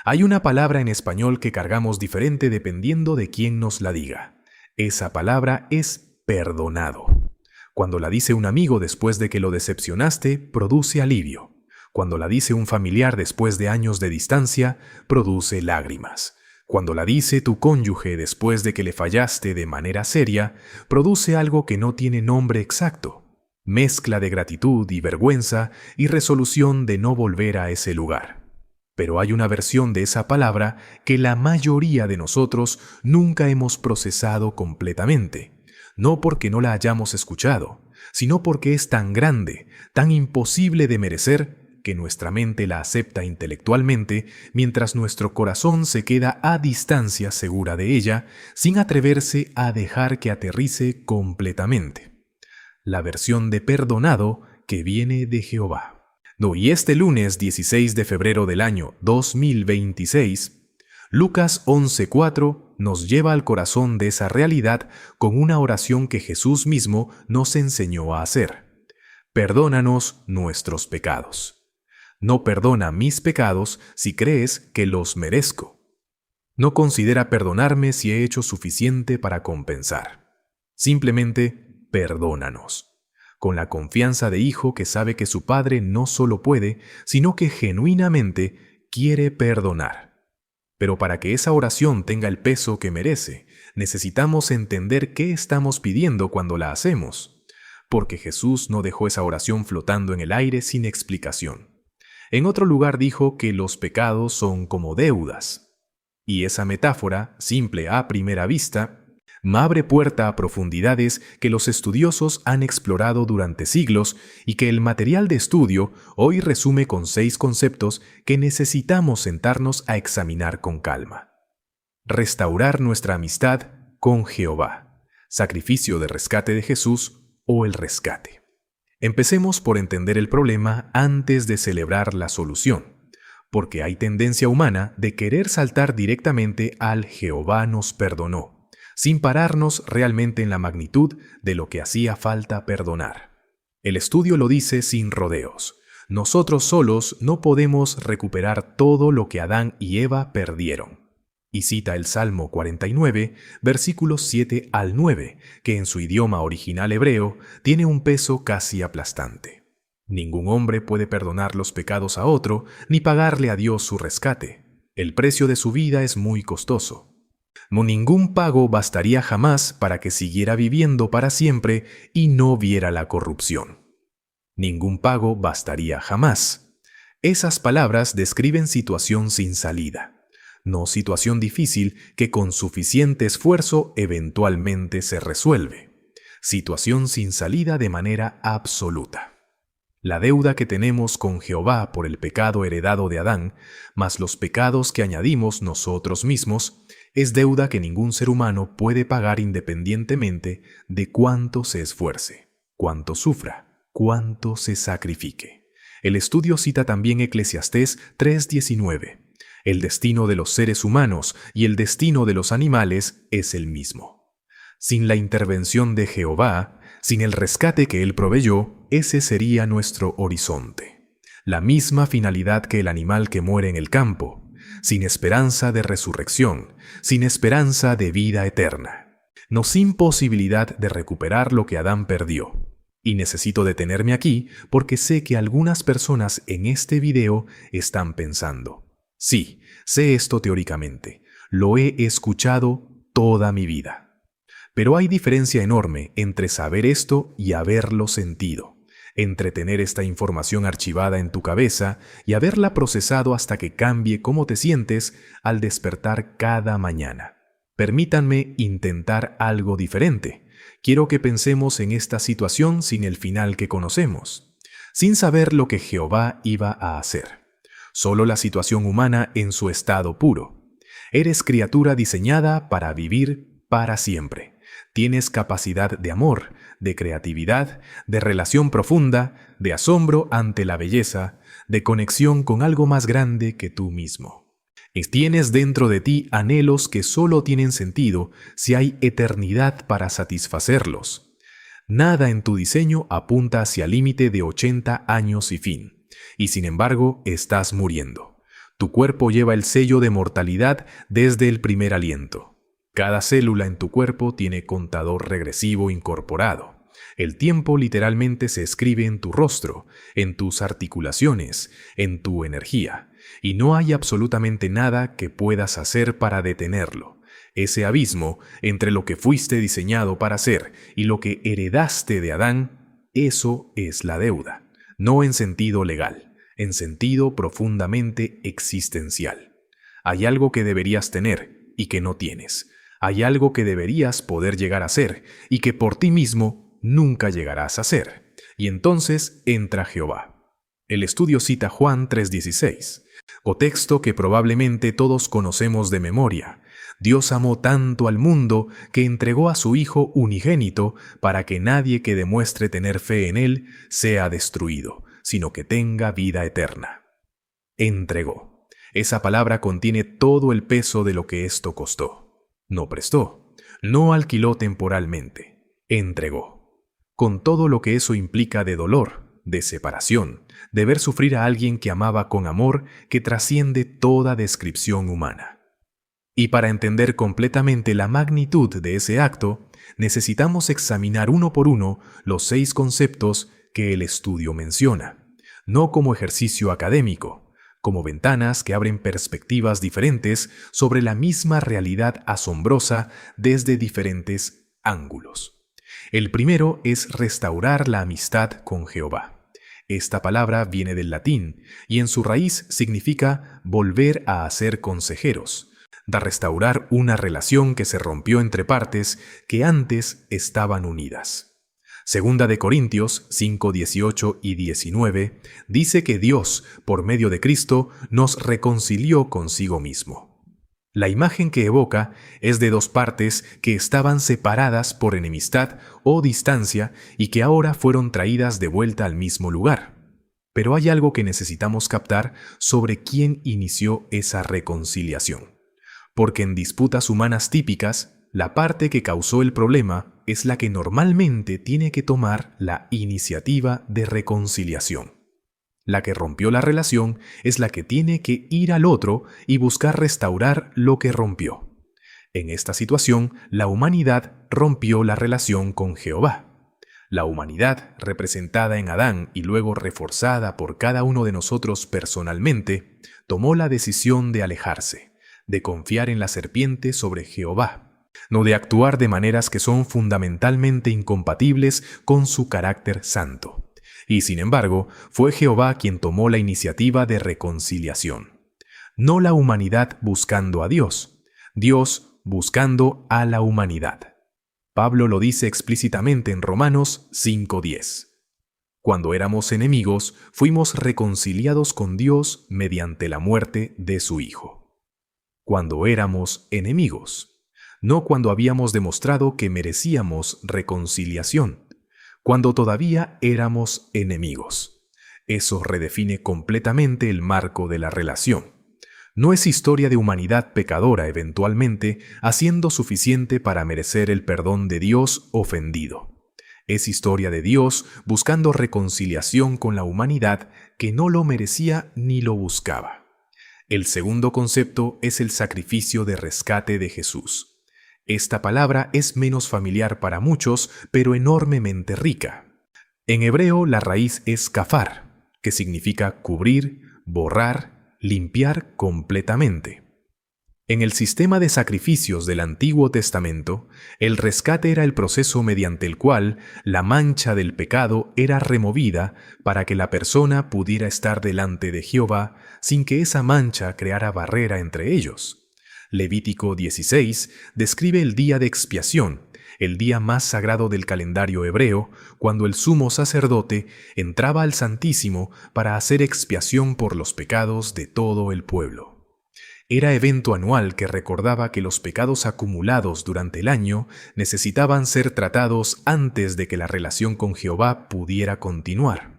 Hay una palabra en español que cargamos diferente dependiendo de quién nos la diga. Esa palabra es perdonado. Cuando la dice un amigo después de que lo decepcionaste, produce alivio. Cuando la dice un familiar después de años de distancia, produce lágrimas. Cuando la dice tu cónyuge después de que le fallaste de manera seria, produce algo que no tiene nombre exacto. Mezcla de gratitud y vergüenza y resolución de no volver a ese lugar. Pero hay una versión de esa palabra que la mayoría de nosotros nunca hemos procesado completamente. No porque no la hayamos escuchado, sino porque es tan grande, tan imposible de merecer, que nuestra mente la acepta intelectualmente, mientras nuestro corazón se queda a distancia segura de ella, sin atreverse a dejar que aterrice completamente. La versión de perdonado que viene de Jehová. Y este lunes 16 de febrero del año 2026, Lucas 11:4 nos lleva al corazón de esa realidad con una oración que Jesús mismo nos enseñó a hacer. Perdónanos nuestros pecados. No perdona mis pecados si crees que los merezco. No considera perdonarme si he hecho suficiente para compensar. Simplemente perdónanos. Con la confianza de hijo que sabe que su padre no solo puede, sino que genuinamente quiere perdonar. Pero para que esa oración tenga el peso que merece, necesitamos entender qué estamos pidiendo cuando la hacemos, porque Jesús no dejó esa oración flotando en el aire sin explicación. En otro lugar dijo que los pecados son como deudas. Y esa metáfora, simple a primera vista, abre puerta a profundidades que los estudiosos han explorado durante siglos y que el material de estudio hoy resume con 6 conceptos que necesitamos sentarnos a examinar con calma. Restaurar nuestra amistad con Jehová, sacrificio de rescate de Jesús o el rescate. Empecemos por entender el problema antes de celebrar la solución, porque hay tendencia humana de querer saltar directamente al Jehová nos perdonó, sin pararnos realmente en la magnitud de lo que hacía falta perdonar. El estudio lo dice sin rodeos. Nosotros solos no podemos recuperar todo lo que Adán y Eva perdieron. Y cita el Salmo 49, versículos 7 al 9, que en su idioma original hebreo tiene un peso casi aplastante. Ningún hombre puede perdonar los pecados a otro ni pagarle a Dios su rescate. El precio de su vida es muy costoso. Ningún pago bastaría jamás para que siguiera viviendo para siempre y no viera la corrupción. Ningún pago bastaría jamás. Esas palabras describen situación sin salida. No situación difícil que con suficiente esfuerzo eventualmente se resuelve. Situación sin salida de manera absoluta. La deuda que tenemos con Jehová por el pecado heredado de Adán, más los pecados que añadimos nosotros mismos, es deuda que ningún ser humano puede pagar independientemente de cuánto se esfuerce, cuánto sufra, cuánto se sacrifique. El estudio cita también Eclesiastés 3:19. El destino de los seres humanos y el destino de los animales es el mismo. Sin la intervención de Jehová, sin el rescate que Él proveyó, ese sería nuestro horizonte. La misma finalidad que el animal que muere en el campo, sin esperanza de resurrección, sin esperanza de vida eterna, no sin posibilidad de recuperar lo que Adán perdió. Y necesito detenerme aquí porque sé que algunas personas en este video están pensando: sí, sé esto teóricamente, lo he escuchado toda mi vida. Pero hay diferencia enorme entre saber esto y haberlo sentido, entre tener esta información archivada en tu cabeza y haberla procesado hasta que cambie cómo te sientes al despertar cada mañana. Permítanme intentar algo diferente. Quiero que pensemos en esta situación sin el final que conocemos, sin saber lo que Jehová iba a hacer. Solo la situación humana en su estado puro. Eres criatura diseñada para vivir para siempre. Tienes capacidad de amor, de creatividad, de relación profunda, de asombro ante la belleza, de conexión con algo más grande que tú mismo. Tienes dentro de ti anhelos que solo tienen sentido si hay eternidad para satisfacerlos. Nada en tu diseño apunta hacia el límite de 80 años y fin. Y sin embargo, estás muriendo. Tu cuerpo lleva el sello de mortalidad desde el primer aliento. Cada célula en tu cuerpo tiene contador regresivo incorporado. El tiempo literalmente se escribe en tu rostro, en tus articulaciones, en tu energía, y no hay absolutamente nada que puedas hacer para detenerlo. Ese abismo entre lo que fuiste diseñado para ser y lo que heredaste de Adán, eso es la deuda, no en sentido legal, en sentido profundamente existencial. Hay algo que deberías tener y que no tienes. Hay algo que deberías poder llegar a ser y que por ti mismo nunca llegarás a ser. Y entonces entra Jehová. El estudio cita Juan 3:16, contexto que probablemente todos conocemos de memoria. Dios amó tanto al mundo que entregó a su Hijo unigénito para que nadie que demuestre tener fe en Él sea destruido, sino que tenga vida eterna. Entregó. Esa palabra contiene todo el peso de lo que esto costó. No prestó, no alquiló temporalmente, entregó. Con todo lo que eso implica de dolor, de separación, de ver sufrir a alguien que amaba con amor que trasciende toda descripción humana. Y para entender completamente la magnitud de ese acto, necesitamos examinar uno por uno los 6 conceptos que el estudio menciona, no como ejercicio académico, como ventanas que abren perspectivas diferentes sobre la misma realidad asombrosa desde diferentes ángulos. El primero es restaurar la amistad con Jehová. Esta palabra viene del latín y en su raíz significa volver a hacer consejeros, de restaurar una relación que se rompió entre partes que antes estaban unidas. Segunda de Corintios 5:18 y 19 dice que Dios, por medio de Cristo, nos reconcilió consigo mismo. La imagen que evoca es de 2 partes que estaban separadas por enemistad o distancia y que ahora fueron traídas de vuelta al mismo lugar. Pero hay algo que necesitamos captar sobre quién inició esa reconciliación. Porque en disputas humanas típicas, la parte que causó el problema es la que normalmente tiene que tomar la iniciativa de reconciliación. La que rompió la relación es la que tiene que ir al otro y buscar restaurar lo que rompió. En esta situación, la humanidad rompió la relación con Jehová. La humanidad, representada en Adán y luego reforzada por cada uno de nosotros personalmente, tomó la decisión de alejarse, de confiar en la serpiente sobre Jehová, no de actuar de maneras que son fundamentalmente incompatibles con su carácter santo. Y sin embargo, fue Jehová quien tomó la iniciativa de reconciliación. No la humanidad buscando a Dios, Dios buscando a la humanidad. Pablo lo dice explícitamente en Romanos 5:10. Cuando éramos enemigos, fuimos reconciliados con Dios mediante la muerte de su Hijo. Cuando éramos enemigos. No cuando habíamos demostrado que merecíamos reconciliación, cuando todavía éramos enemigos. Eso redefine completamente el marco de la relación. No es historia de humanidad pecadora eventualmente haciendo suficiente para merecer el perdón de Dios ofendido. Es historia de Dios buscando reconciliación con la humanidad que no lo merecía ni lo buscaba. El segundo concepto es el sacrificio de rescate de Jesús. Esta palabra es menos familiar para muchos, pero enormemente rica. En hebreo la raíz es kafar, que significa cubrir, borrar, limpiar completamente. En el sistema de sacrificios del Antiguo Testamento, el rescate era el proceso mediante el cual la mancha del pecado era removida para que la persona pudiera estar delante de Jehová sin que esa mancha creara barrera entre ellos. Levítico 16 describe el día de expiación, el día más sagrado del calendario hebreo, cuando el sumo sacerdote entraba al Santísimo para hacer expiación por los pecados de todo el pueblo. Era evento anual que recordaba que los pecados acumulados durante el año necesitaban ser tratados antes de que la relación con Jehová pudiera continuar.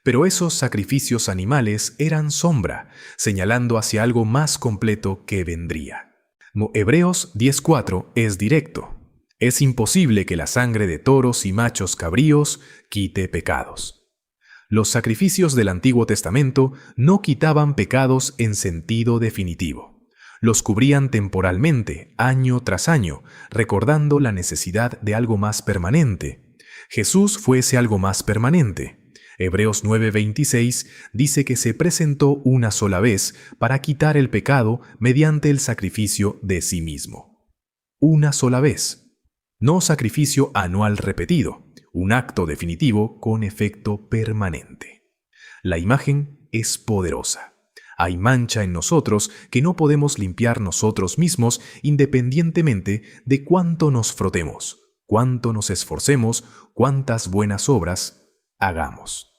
Pero esos sacrificios animales eran sombra, señalando hacia algo más completo que vendría. Hebreos 10:4 es directo. Es imposible que la sangre de toros y machos cabríos quite pecados. Los sacrificios del Antiguo Testamento no quitaban pecados en sentido definitivo. Los cubrían temporalmente, año tras año, recordando la necesidad de algo más permanente. Jesús fue ese algo más permanente. Hebreos 9:26 dice que se presentó una sola vez para quitar el pecado mediante el sacrificio de sí mismo. Una sola vez. No sacrificio anual repetido, un acto definitivo con efecto permanente. La imagen es poderosa. Hay mancha en nosotros que no podemos limpiar nosotros mismos independientemente de cuánto nos frotemos, cuánto nos esforcemos, cuántas buenas obras hagamos.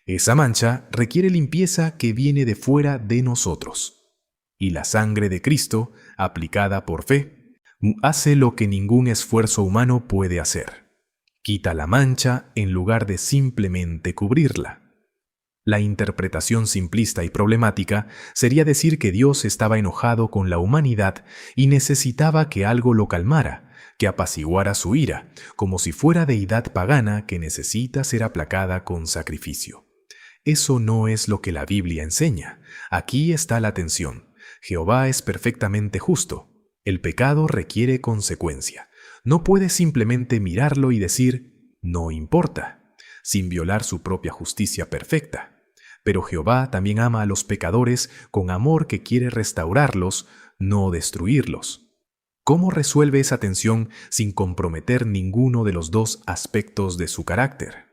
Esa mancha requiere limpieza que viene de fuera de nosotros. Y la sangre de Cristo, aplicada por fe, hace lo que ningún esfuerzo humano puede hacer. Quita la mancha en lugar de simplemente cubrirla. La interpretación simplista y problemática sería decir que Dios estaba enojado con la humanidad y necesitaba que algo lo calmara, que apaciguara su ira, como si fuera deidad pagana que necesita ser aplacada con sacrificio. Eso no es lo que la Biblia enseña. Aquí está la tensión. Jehová es perfectamente justo. El pecado requiere consecuencia. No puede simplemente mirarlo y decir, no importa, sin violar su propia justicia perfecta. Pero Jehová también ama a los pecadores con amor que quiere restaurarlos, no destruirlos. ¿Cómo resuelve esa tensión sin comprometer ninguno de los dos aspectos de su carácter?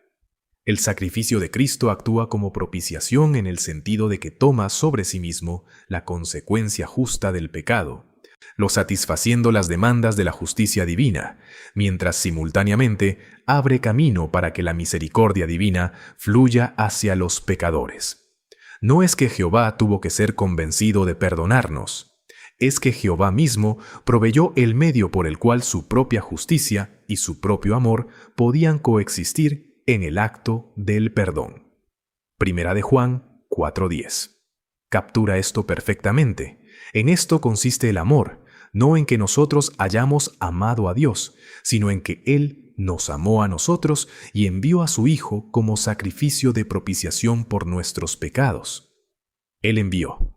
El sacrificio de Cristo actúa como propiciación en el sentido de que toma sobre sí mismo la consecuencia justa del pecado, lo satisfaciendo las demandas de la justicia divina, mientras simultáneamente abre camino para que la misericordia divina fluya hacia los pecadores. No es que Jehová tuvo que ser convencido de perdonarnos, es que Jehová mismo proveyó el medio por el cual su propia justicia y su propio amor podían coexistir en el acto del perdón. Primera de Juan 4:10. Captura esto perfectamente. En esto consiste el amor, no en que nosotros hayamos amado a Dios, sino en que Él nos amó a nosotros y envió a su Hijo como sacrificio de propiciación por nuestros pecados. Él envió.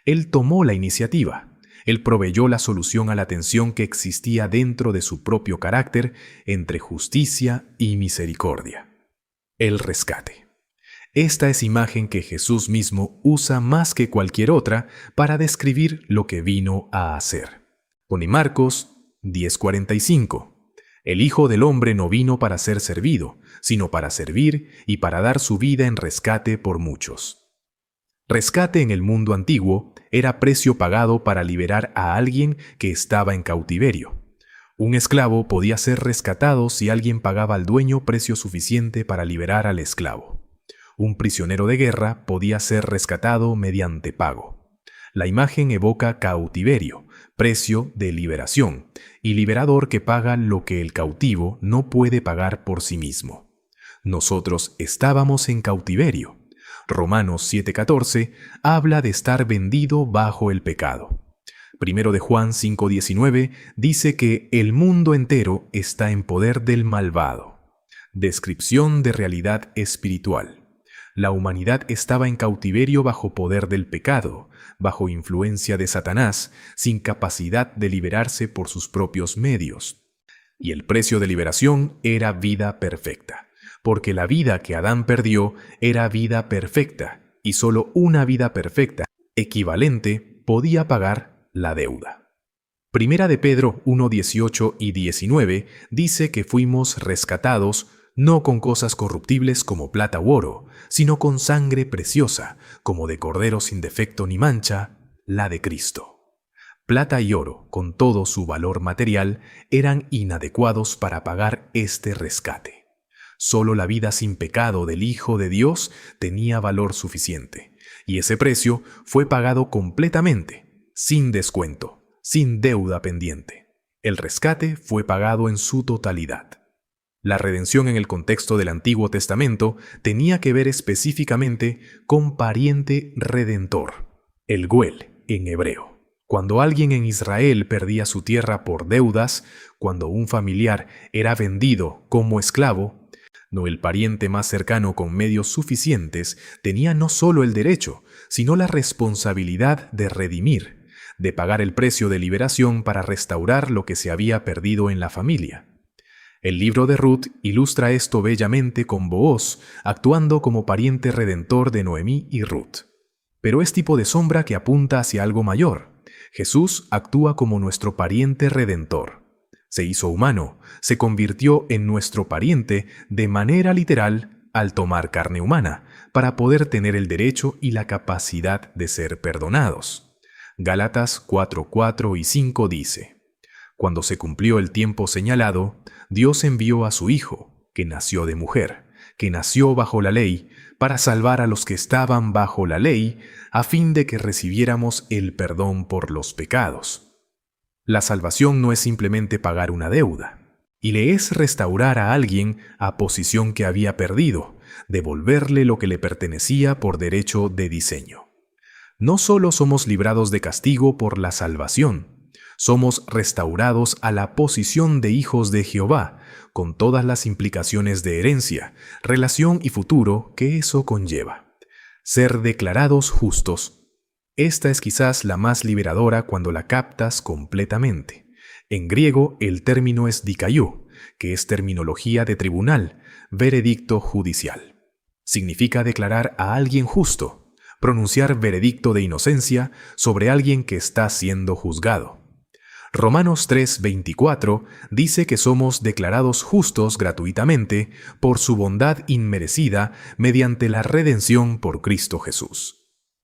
Él tomó la iniciativa. Él proveyó la solución a la tensión que existía dentro de su propio carácter entre justicia y misericordia. El rescate. Esta es imagen que Jesús mismo usa más que cualquier otra para describir lo que vino a hacer. Pone Marcos 10:45. El Hijo del Hombre no vino para ser servido, sino para servir y para dar su vida en rescate por muchos. Rescate en el mundo antiguo era precio pagado para liberar a alguien que estaba en cautiverio. Un esclavo podía ser rescatado si alguien pagaba al dueño precio suficiente para liberar al esclavo. Un prisionero de guerra podía ser rescatado mediante pago. La imagen evoca cautiverio, precio de liberación, y liberador que paga lo que el cautivo no puede pagar por sí mismo. Nosotros estábamos en cautiverio. Romanos 7:14 habla de estar vendido bajo el pecado. Primero de Juan 5:19 dice que el mundo entero está en poder del malvado. Descripción de realidad espiritual. La humanidad estaba en cautiverio bajo poder del pecado, bajo influencia de Satanás, sin capacidad de liberarse por sus propios medios. Y el precio de liberación era vida perfecta, porque la vida que Adán perdió era vida perfecta, y solo una vida perfecta, equivalente, podía pagar la deuda. Primera de Pedro 1:18 y 19 dice que fuimos rescatados no con cosas corruptibles como plata u oro, sino con sangre preciosa, como de cordero sin defecto ni mancha, la de Cristo. Plata y oro, con todo su valor material, eran inadecuados para pagar este rescate. Solo la vida sin pecado del Hijo de Dios tenía valor suficiente, y ese precio fue pagado completamente, sin descuento, sin deuda pendiente. El rescate fue pagado en su totalidad. La redención en el contexto del Antiguo Testamento tenía que ver específicamente con pariente redentor, el Goel en hebreo. Cuando alguien en Israel perdía su tierra por deudas, cuando un familiar era vendido como esclavo, No, el pariente más cercano con medios suficientes tenía no solo el derecho, sino la responsabilidad de redimir, de pagar el precio de liberación para restaurar lo que se había perdido en la familia. El libro de Ruth ilustra esto bellamente con Booz actuando como pariente redentor de Noemí y Ruth. Pero es tipo de sombra que apunta hacia algo mayor. Jesús actúa como nuestro pariente redentor. Se hizo humano, se convirtió en nuestro pariente de manera literal al tomar carne humana, para poder tener el derecho y la capacidad de ser perdonados. Gálatas 4:4 y 5 dice: Cuando se cumplió el tiempo señalado, Dios envió a su Hijo, que nació de mujer, que nació bajo la ley, para salvar a los que estaban bajo la ley, a fin de que recibiéramos el perdón por los pecados. La salvación no es simplemente pagar una deuda, y le es restaurar a alguien a posición que había perdido, devolverle lo que le pertenecía por derecho de diseño. No solo somos librados de castigo por la salvación, somos restaurados a la posición de hijos de Jehová, con todas las implicaciones de herencia, relación y futuro que eso conlleva. Ser declarados justos. Esta es quizás la más liberadora cuando la captas completamente. En griego el término es dikaiou, que es terminología de tribunal, veredicto judicial. Significa declarar a alguien justo, pronunciar veredicto de inocencia sobre alguien que está siendo juzgado. Romanos 3:24 dice que somos declarados justos gratuitamente por su bondad inmerecida mediante la redención por Cristo Jesús.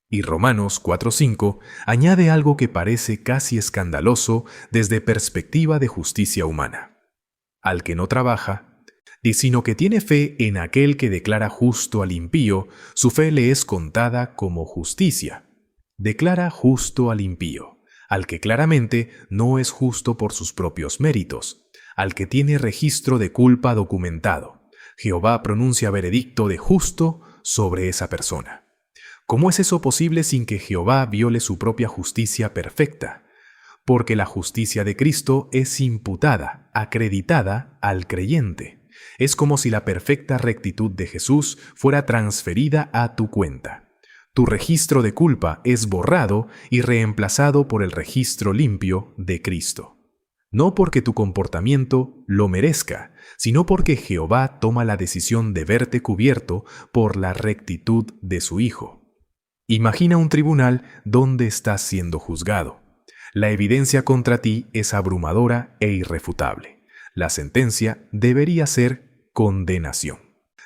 Y Romanos 4:5 añade algo que parece casi escandaloso desde perspectiva de justicia humana. Al que no trabaja, sino que tiene fe en aquel que declara justo al impío, su fe le es contada como justicia. Declara justo al impío, al que claramente no es justo por sus propios méritos, al que tiene registro de culpa documentado. Jehová pronuncia veredicto de justo sobre esa persona. ¿Cómo es eso posible sin que Jehová viole su propia justicia perfecta? Porque la justicia de Cristo es imputada, acreditada al creyente. Es como si la perfecta rectitud de Jesús fuera transferida a tu cuenta. Tu registro de culpa es borrado y reemplazado por el registro limpio de Cristo. No porque tu comportamiento lo merezca, sino porque Jehová toma la decisión de verte cubierto por la rectitud de su Hijo. Imagina un tribunal donde estás siendo juzgado. La evidencia contra ti es abrumadora e irrefutable. La sentencia debería ser condenación.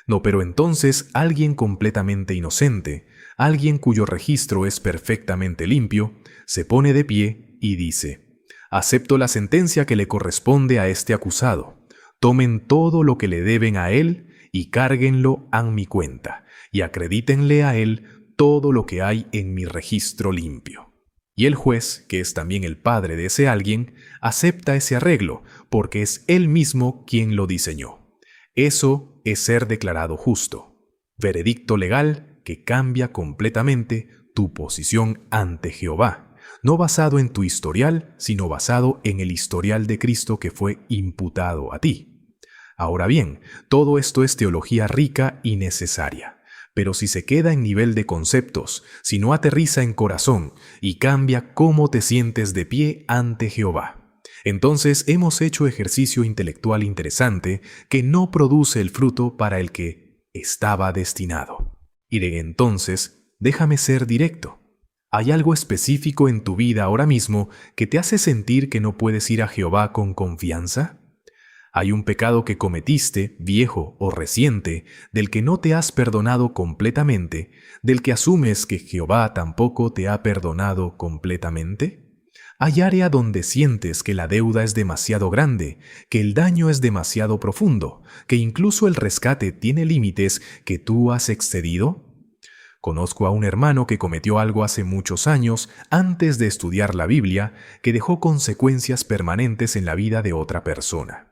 No, pero entonces alguien completamente inocente, alguien cuyo registro es perfectamente limpio, se pone de pie y dice: acepto la sentencia que le corresponde a este acusado. Tomen todo lo que le deben a él y cárguenlo a mi cuenta, y acredítenle a él todo lo que hay en mi registro limpio. Y el juez, que es también el padre de ese alguien, acepta ese arreglo porque es él mismo quien lo diseñó. Eso es ser declarado justo. Veredicto legal que cambia completamente tu posición ante Jehová, no basado en tu historial, sino basado en el historial de Cristo que fue imputado a ti. Ahora bien, todo esto es teología rica y necesaria. Pero si se queda en nivel de conceptos, si no aterriza en corazón y cambia cómo te sientes de pie ante Jehová, entonces hemos hecho ejercicio intelectual interesante que no produce el fruto para el que estaba destinado. Y de entonces, déjame ser directo. ¿Hay algo específico en tu vida ahora mismo que te hace sentir que no puedes ir a Jehová con confianza? ¿Hay un pecado que cometiste, viejo o reciente, del que no te has perdonado completamente, del que asumes que Jehová tampoco te ha perdonado completamente? ¿Hay área donde sientes que la deuda es demasiado grande, que el daño es demasiado profundo, que incluso el rescate tiene límites que tú has excedido? Conozco a un hermano que cometió algo hace muchos años, antes de estudiar la Biblia, que dejó consecuencias permanentes en la vida de otra persona.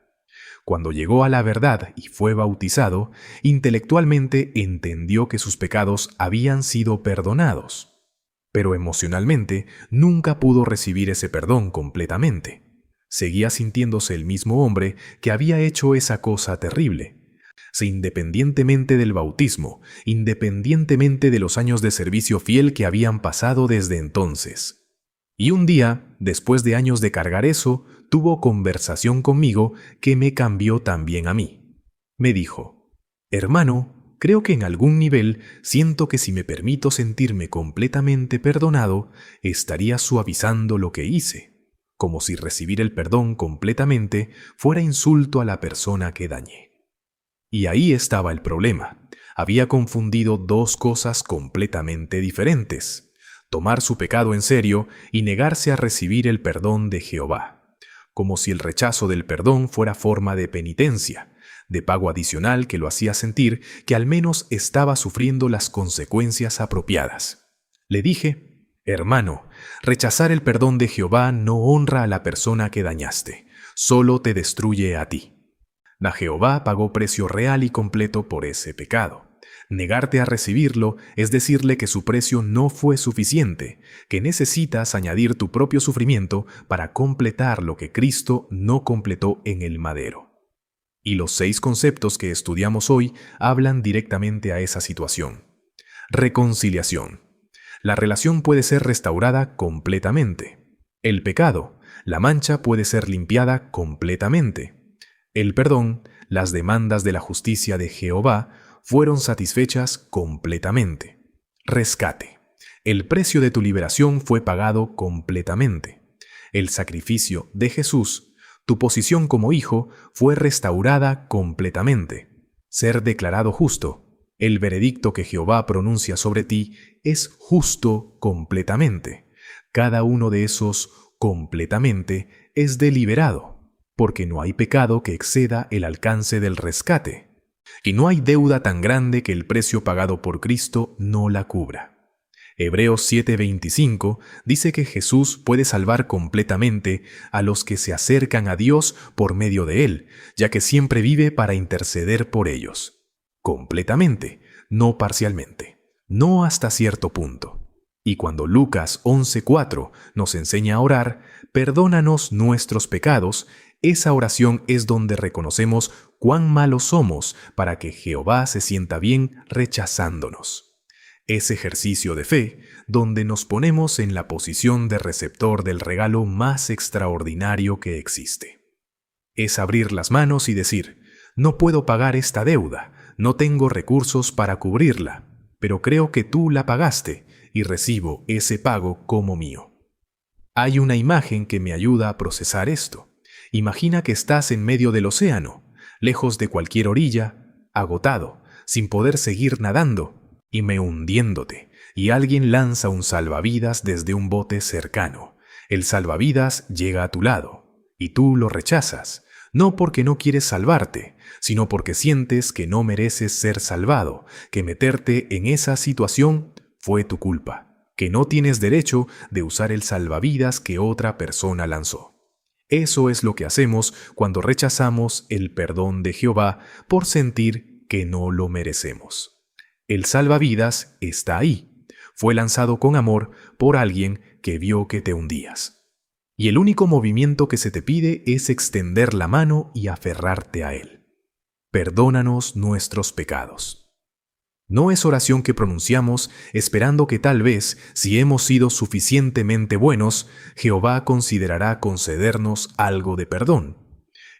Cuando llegó a la verdad y fue bautizado, intelectualmente entendió que sus pecados habían sido perdonados, pero emocionalmente nunca pudo recibir ese perdón completamente. Seguía sintiéndose el mismo hombre que había hecho esa cosa terrible. Si independientemente del bautismo, independientemente de los años de servicio fiel que habían pasado desde entonces. Y un día, después de años de cargar eso, tuvo conversación conmigo que me cambió también a mí. Me dijo: hermano, creo que en algún nivel siento que si me permito sentirme completamente perdonado, estaría suavizando lo que hice, como si recibir el perdón completamente fuera insulto a la persona que dañé. Y ahí estaba el problema. Había confundido dos cosas completamente diferentes: tomar su pecado en serio y negarse a recibir el perdón de Jehová, como si el rechazo del perdón fuera forma de penitencia, de pago adicional que lo hacía sentir que al menos estaba sufriendo las consecuencias apropiadas. Le dije: hermano, rechazar el perdón de Jehová no honra a la persona que dañaste, solo te destruye a ti. Jehová pagó precio real y completo por ese pecado. Negarte a recibirlo es decirle que su precio no fue suficiente, que necesitas añadir tu propio sufrimiento para completar lo que Cristo no completó en el madero. Y los 6 conceptos que estudiamos hoy hablan directamente a esa situación. Reconciliación. La relación puede ser restaurada completamente. El pecado, la mancha puede ser limpiada completamente. El perdón, las demandas de la justicia de Jehová fueron satisfechas completamente. Rescate. El precio de tu liberación fue pagado completamente. El sacrificio de Jesús, tu posición como hijo, fue restaurada completamente. Ser declarado justo. El veredicto que Jehová pronuncia sobre ti es justo completamente. Cada uno de esos completamente es deliberado, porque no hay pecado que exceda el alcance del rescate, y no hay deuda tan grande que el precio pagado por Cristo no la cubra. Hebreos 7:25 dice que Jesús puede salvar completamente a los que se acercan a Dios por medio de Él, ya que siempre vive para interceder por ellos. Completamente, no parcialmente, no hasta cierto punto. Y cuando Lucas 11:4 nos enseña a orar: perdónanos nuestros pecados, esa oración es donde reconocemos cuán malos somos para que Jehová se sienta bien rechazándonos. Es ejercicio de fe donde nos ponemos en la posición de receptor del regalo más extraordinario que existe. Es abrir las manos y decir: no puedo pagar esta deuda, no tengo recursos para cubrirla, pero creo que tú la pagaste y recibo ese pago como mío. Hay una imagen que me ayuda a procesar esto. Imagina que estás en medio del océano, lejos de cualquier orilla, agotado, sin poder seguir nadando, y hundiéndote, y alguien lanza un salvavidas desde un bote cercano. El salvavidas llega a tu lado, y tú lo rechazas, no porque no quieres salvarte, sino porque sientes que no mereces ser salvado, que meterte en esa situación fue tu culpa, que no tienes derecho de usar el salvavidas que otra persona lanzó. Eso es lo que hacemos cuando rechazamos el perdón de Jehová por sentir que no lo merecemos. El salvavidas está ahí. Fue lanzado con amor por alguien que vio que te hundías. Y el único movimiento que se te pide es extender la mano y aferrarte a él. Perdónanos nuestros pecados. No es oración que pronunciamos esperando que tal vez, si hemos sido suficientemente buenos, Jehová considerará concedernos algo de perdón.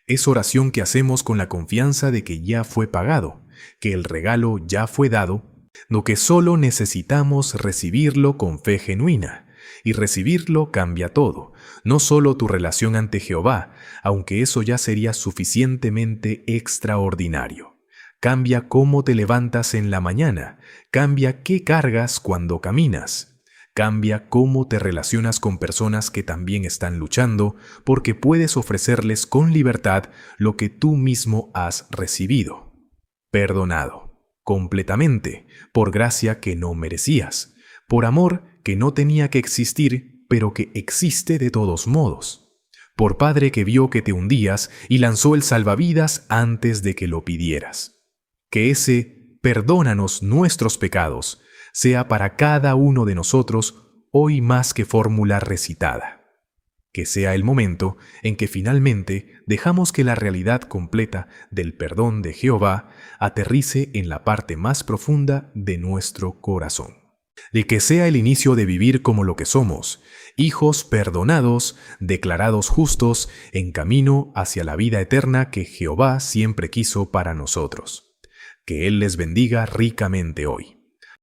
Es oración que hacemos con la confianza de que ya fue pagado, que el regalo ya fue dado, lo que solo necesitamos recibirlo con fe genuina. Y recibirlo cambia todo, no solo tu relación ante Jehová, aunque eso ya sería suficientemente extraordinario. Cambia cómo te levantas en la mañana, cambia qué cargas cuando caminas, cambia cómo te relacionas con personas que también están luchando, porque puedes ofrecerles con libertad lo que tú mismo has recibido. Perdonado, completamente, por gracia que no merecías, por amor que no tenía que existir, pero que existe de todos modos, por Padre que vio que te hundías y lanzó el salvavidas antes de que lo pidieras. Que ese perdónanos nuestros pecados sea para cada uno de nosotros hoy más que fórmula recitada. Que sea el momento en que finalmente dejamos que la realidad completa del perdón de Jehová aterrice en la parte más profunda de nuestro corazón. Y que sea el inicio de vivir como lo que somos, hijos perdonados, declarados justos, en camino hacia la vida eterna que Jehová siempre quiso para nosotros. Que Él les bendiga ricamente hoy.